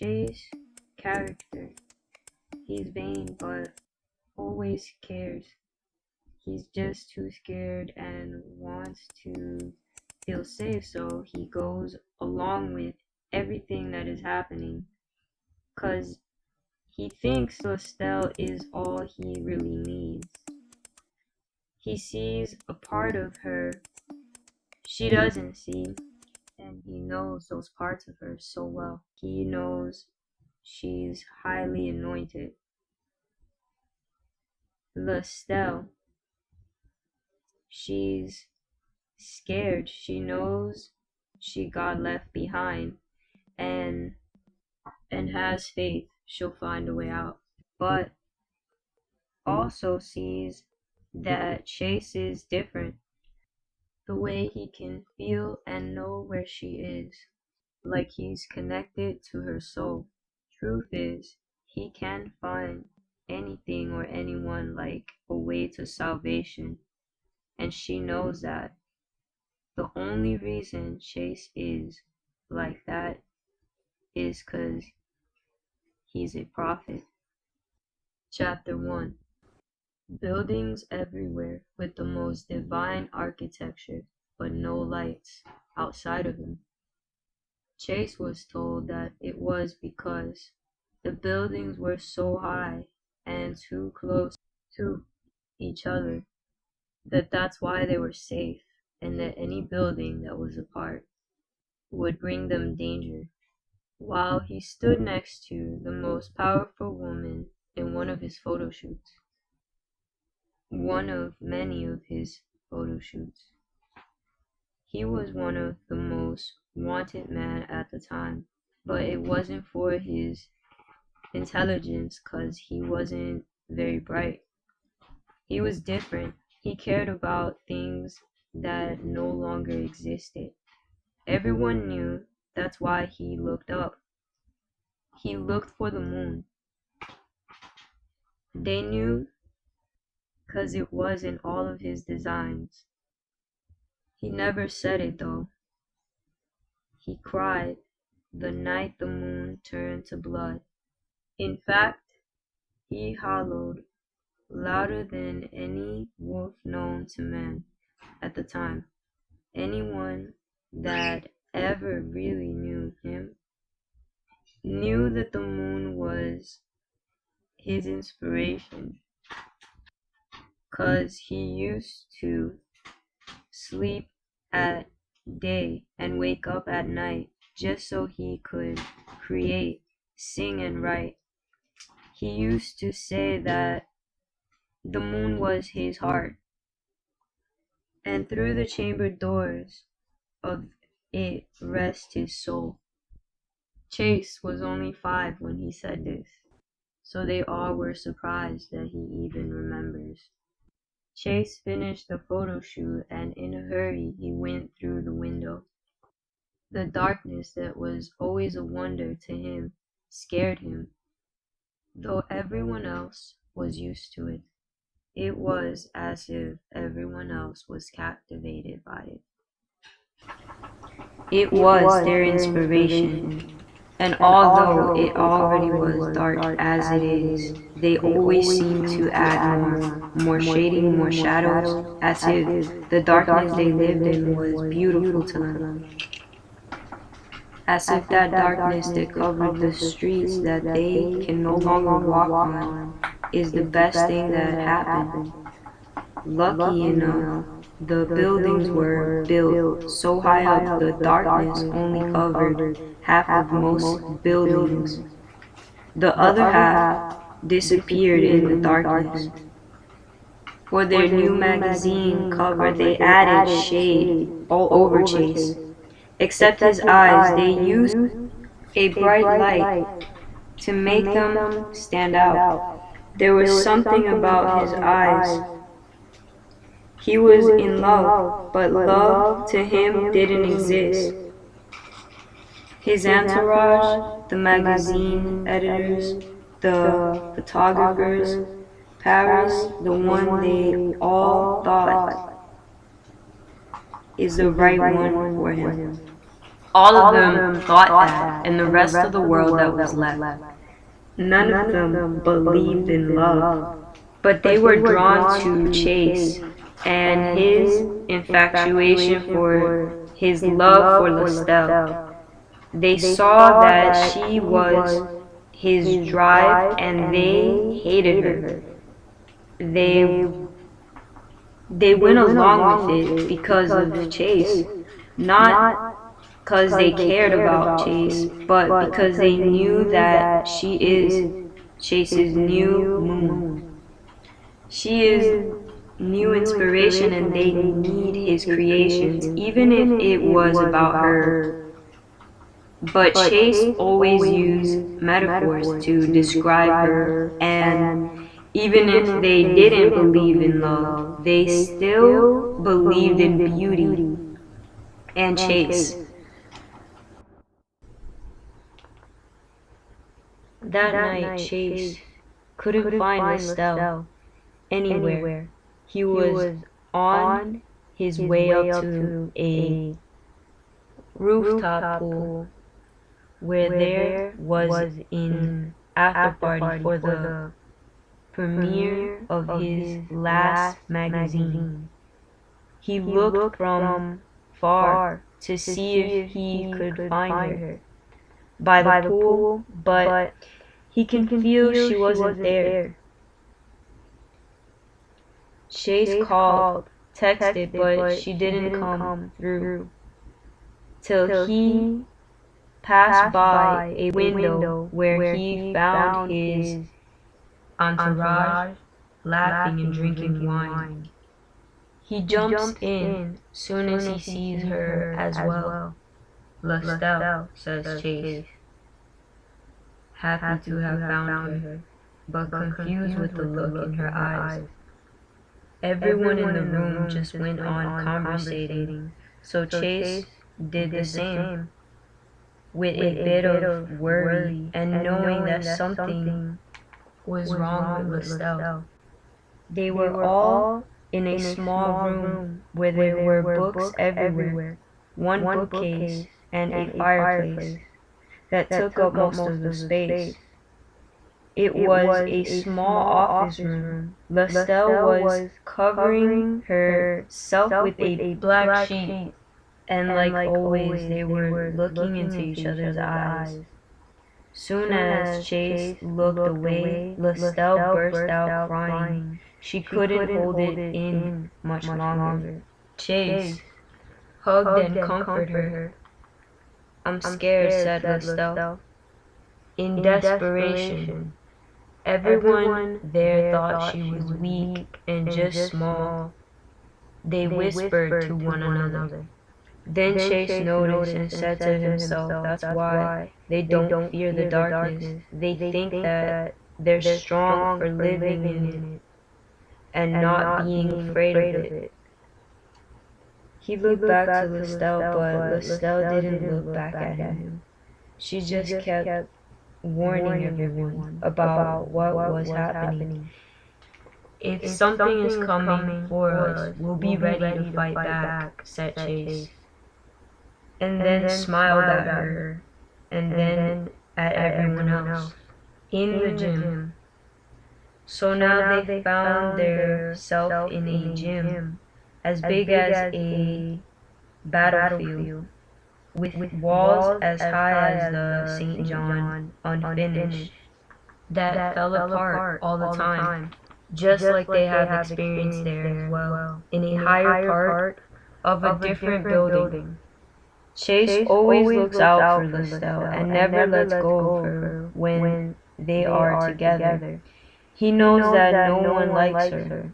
Chase character. He's vain but always cares. He's just too scared and wants to feel safe, so he goes along with everything that is happening because he thinks Lestelle is all he really needs. He sees a part of her she doesn't see, and he knows those parts of her so well. He knows she's highly anointed. Lestelle, she's scared. She knows she got left behind and has faith she'll find a way out. But also sees that Chase is different. The way he can feel and know where she is, like he's connected to her soul. Truth is, he can find anything or anyone like a way to salvation, and she knows that. The only reason Chase is like that is because he's a prophet. Chapter 1. Buildings everywhere with the most divine architecture, but no lights outside of them. Chase was told that it was because the buildings were so high and too close to each other that that's why they were safe, and that any building that was apart would bring them danger. While he stood next to the most powerful woman in one of his photo shoots, one of many of his photo shoots. He was one of the most wanted men at the time, but it wasn't for his intelligence because he wasn't very bright. He was different. He cared about things that no longer existed. Everyone knew that's why he looked up. He looked for the moon. They knew because it was in all of his designs. He never said it though. He cried the night the moon turned to blood. In fact, he hollowed louder than any wolf known to man at the time. Anyone that ever really knew him knew that the moon was his inspiration, 'cause he used to sleep at day and wake up at night just so he could create, sing, and write. He used to say that the moon was his heart, and through the chamber doors of it rests his soul. Chase was only 5 when he said this, so they all were surprised that he even remembers. Chase finished the photo shoot, and in a hurry he went through the window. The darkness that was always a wonder to him scared him, though everyone else was used to it. It was as if everyone else was captivated by it. It was their inspiration, and although it already was dark as it is, they always seemed to add more shading, more shadows, as if the darkness they lived in was beautiful to them. As if that darkness that covered the streets that they can no longer walk on is the best thing that happened. Lucky enough, the buildings were built so high up the darkness only covered half of most buildings. The other half disappeared in the darkness. For their new magazine cover, they added shade all over Chase. Except his eyes, they used a bright light to make them stand out. There was something about his eyes. He was in love, but love to him didn't exist. His entourage, the magazine editors, the photographers, Paris, the one they all thought is the right one for him. All of them thought that, and the rest of the world that was left. None of them believed in love, but they were drawn to Chase and his infatuation for his love for Lestelle. They saw that she was his drive and they hated her. They they went along with it because of Chase, not because they cared about Chase, but because they knew that she is Chase's new moon. She is new inspiration and they need his creations, even if it was about her. But Chase always used metaphors to describe her, and even if they didn't believe in love, they still believed in beauty and Chase. That night, Chase couldn't find Lestelle anywhere. He was on his way up to a rooftop pool where there was an after party for the premiere of his last magazine. He looked from far to see if he could find her by the pool, but he can feel she wasn't there. Chase called, texted, but she didn't come through till he passed by a window where he found his entourage laughing and drinking wine. He jumps in soon as he sees her as well. Lestelle, says Chase, happy to have found her, but confused with the look in her eyes. Everyone in the room just went on conversating, so Chase did the same, with a bit of worry and knowing that something was wrong with Lestelle. They were all in a small room where there were books everywhere, one bookcase, and a fireplace that took up most of the space. It was a small office room. Lestelle was covering herself with a black sheet, and like always, they were looking into each other's eyes. Soon as Chase looked away, Lestelle burst out crying. She couldn't hold it in much longer. Chase hugged and comforted her. I'm scared, said Lestelle. In desperation, everyone there thought she was weak and just small. They whispered to one another. Then Chase noticed and said to himself, that's why they don't fear the darkness. They think that they're strong for living in it and not being afraid of it. He looked back to Lestelle, but Lestelle didn't look back at him. She just kept warning everyone about what was happening. If something is coming for us, we'll be ready to fight back, said Chase, and then smiled at her, and then at everyone else in the gym. So now they found themselves in a gym as big as a battlefield, with walls as high as the St. John, unfinished, that fell apart all the time, just like they have experienced there as well, in a higher part of a different building. Chase always looks out for Lestelle and never lets go of her when they are together. He knows that no one likes her,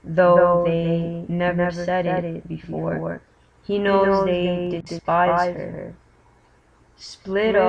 though they never said it before. He knows they despise her. Split up.